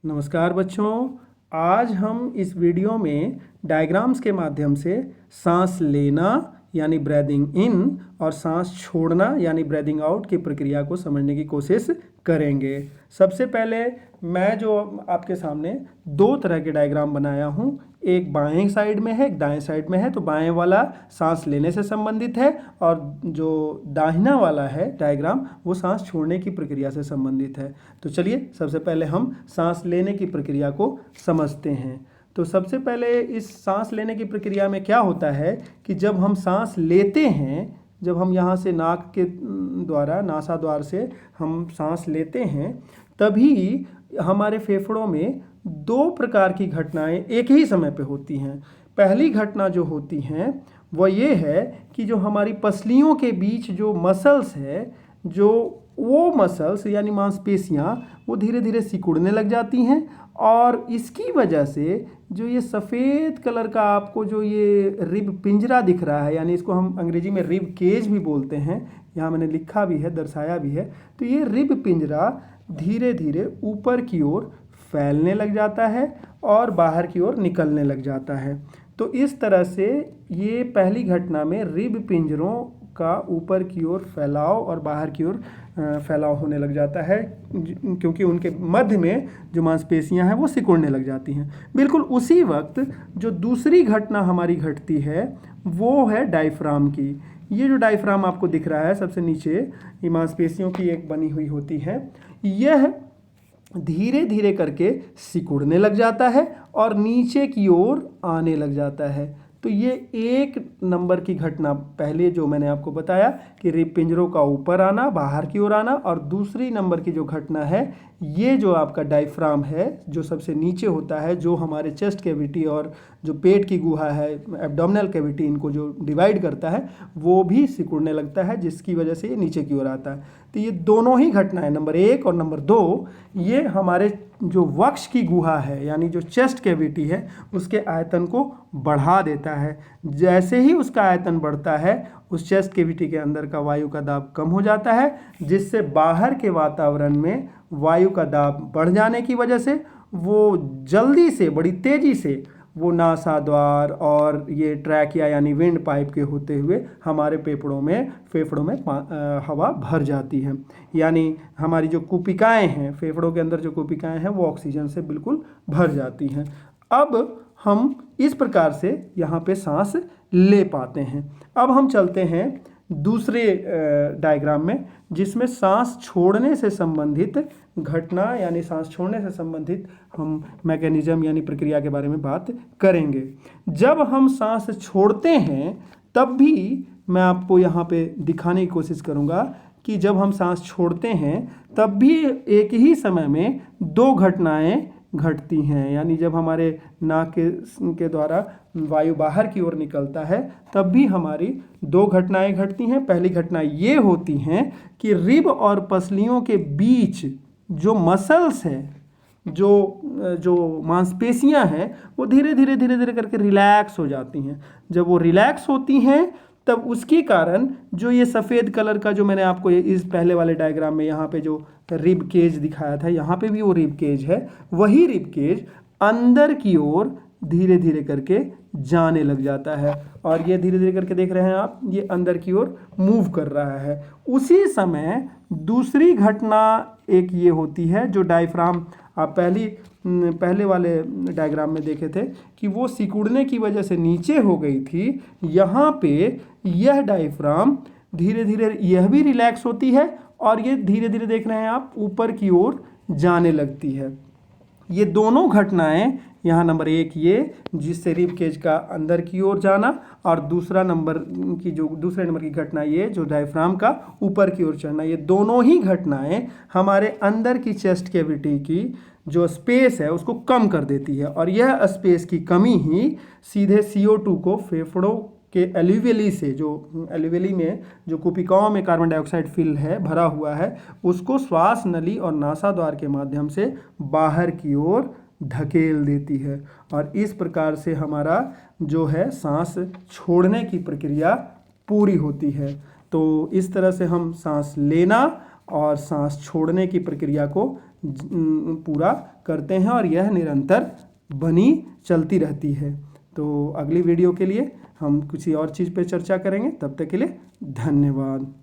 नमस्कार बच्चों। आज हम इस वीडियो में डायग्राम्स के माध्यम से सांस लेना यानी ब्रीदिंग इन और सांस छोड़ना यानी ब्रीदिंग आउट की प्रक्रिया को समझने की कोशिश करेंगे। सबसे पहले मैं जो आपके सामने दो तरह के डायग्राम बनाया हूँ, एक बाएं साइड में है, एक दाएं साइड में है। तो बाएं वाला सांस लेने से संबंधित है और जो दाहिना वाला है डायग्राम वो सांस छोड़ने की प्रक्रिया से संबंधित है। तो चलिए सबसे पहले हम सांस लेने की प्रक्रिया को समझते हैं। तो सबसे पहले इस सांस लेने की प्रक्रिया में क्या होता है कि जब हम सांस लेते हैं, जब हम यहाँ से नाक के द्वारा नासाद्वार से हम सांस लेते हैं, तभी हमारे फेफड़ों में दो प्रकार की घटनाएं एक ही समय पे होती हैं। पहली घटना जो होती हैं वह ये है कि जो हमारी पसलियों के बीच जो मसल्स है, जो वो मसल्स यानी मांसपेशियां वो धीरे धीरे सिकुड़ने लग जाती हैं और इसकी वजह से जो ये सफ़ेद कलर का आपको जो ये रिब पिंजरा दिख रहा है, यानी इसको हम अंग्रेजी में रिब केज भी बोलते हैं, यहाँ मैंने लिखा भी है, दर्शाया भी है। तो ये रिब पिंजरा धीरे धीरे ऊपर की ओर फैलने लग जाता है और बाहर की ओर निकलने लग जाता है। तो इस तरह से ये पहली घटना में रिब पिंजरों का ऊपर की ओर फैलाव और बाहर की ओर फैलाव होने लग जाता है, क्योंकि उनके मध्य में जो मांसपेशियां हैं वो सिकुड़ने लग जाती हैं। बिल्कुल उसी वक्त जो दूसरी घटना हमारी घटती है वो है डायफ्राम की। ये जो डायफ्राम आपको दिख रहा है सबसे नीचे, ये मांसपेशियों की एक बनी हुई होती है। यह धीरे धीरे करके सिकुड़ने लग जाता है और नीचे की ओर आने लग जाता है। तो ये एक नंबर की घटना पहले जो मैंने आपको बताया कि रिब पिंजरों का ऊपर आना, बाहर की ओर आना, और दूसरी नंबर की जो घटना है ये जो आपका डायफ्राम है जो सबसे नीचे होता है, जो हमारे चेस्ट कैविटी और जो पेट की गुहा है, एब्डोमिनल कैविटी, इनको जो डिवाइड करता है, वो भी सिकुड़ने लगता है, जिसकी वजह से ये नीचे की ओर आता है। तो ये दोनों ही घटनाएं, नंबर 1 और नंबर 2, ये हमारे जो वक्ष की गुहा है यानी जो चेस्ट कैविटी है उसके आयतन को बढ़ा देता है। जैसे ही उसका आयतन बढ़ता है उस चेस्ट कैविटी के अंदर का वायु का दाब कम हो जाता है, जिससे बाहर के वातावरण में वायु का दाब बढ़ जाने की वजह से वो जल्दी से, बड़ी तेज़ी से वो नासाद्वार और ये ट्रैकिया यानी विंड पाइप के होते हुए हमारे फेफड़ों में हवा भर जाती है। यानी हमारी जो कुपिकाएं हैं, फेफड़ों के अंदर जो कुपिकाएं हैं वो ऑक्सीजन से बिल्कुल भर जाती हैं। अब हम इस प्रकार से यहाँ पे सांस ले पाते हैं। अब हम चलते हैं दूसरे डायग्राम में, जिसमें सांस छोड़ने से संबंधित घटना यानी सांस छोड़ने से संबंधित हम मैकेनिज्म यानी प्रक्रिया के बारे में बात करेंगे। जब हम सांस छोड़ते हैं तब भी मैं आपको यहाँ पे दिखाने की कोशिश करूँगा कि जब हम सांस छोड़ते हैं तब भी एक ही समय में दो घटनाएं घटती हैं। यानी जब हमारे नाक के द्वारा वायु बाहर की ओर निकलता है तब भी हमारी दो घटनाएं घटती हैं। पहली घटना ये होती हैं कि रिब और पसलियों के बीच जो मसल्स हैं, जो मांसपेशियां हैं, वो धीरे धीरे करके रिलैक्स हो जाती हैं। जब वो रिलैक्स होती हैं तब उसके कारण जो ये सफ़ेद कलर का जो मैंने आपको इस पहले वाले डायग्राम में यहाँ पे जो रिब केज दिखाया था, यहाँ पे भी वो रिब केज है, वही रिब केज अंदर की ओर धीरे धीरे करके जाने लग जाता है। और ये धीरे धीरे करके देख रहे हैं आप, ये अंदर की ओर मूव कर रहा है। उसी समय दूसरी घटना एक ये होती है जो डायफ्राम आप पहले वाले डायग्राम में देखे थे कि वो सिकुड़ने की वजह से नीचे हो गई थी। यहाँ पे यह डायफ्राम धीरे धीरे यह भी रिलैक्स होती है और ये धीरे धीरे देख रहे हैं आप ऊपर की ओर जाने लगती है। ये दोनों घटनाएं, यहाँ नंबर 1 ये जिससे रिब केज का अंदर की ओर जाना, और दूसरे नंबर की घटना ये जो डायफ्राम का ऊपर की ओर चढ़ना, ये दोनों ही घटनाएं हमारे अंदर की चेस्ट कैविटी की जो स्पेस है उसको कम कर देती है। और यह स्पेस की कमी ही सीधे CO2 को फेफड़ों के एल्यूवेली से, जो एल्यूवेली में जो कुपिकाओं में कार्बन डाइऑक्साइड फिल है, भरा हुआ है, उसको श्वास नली और नासाद्वार के माध्यम से बाहर की ओर धकेल देती है। और इस प्रकार से हमारा जो है सांस छोड़ने की प्रक्रिया पूरी होती है। तो इस तरह से हम सांस लेना और सांस छोड़ने की प्रक्रिया को पूरा करते हैं और यह निरंतर बनी चलती रहती है। तो अगली वीडियो के लिए हम किसी और चीज़ पे चर्चा करेंगे। तब तक के लिए धन्यवाद।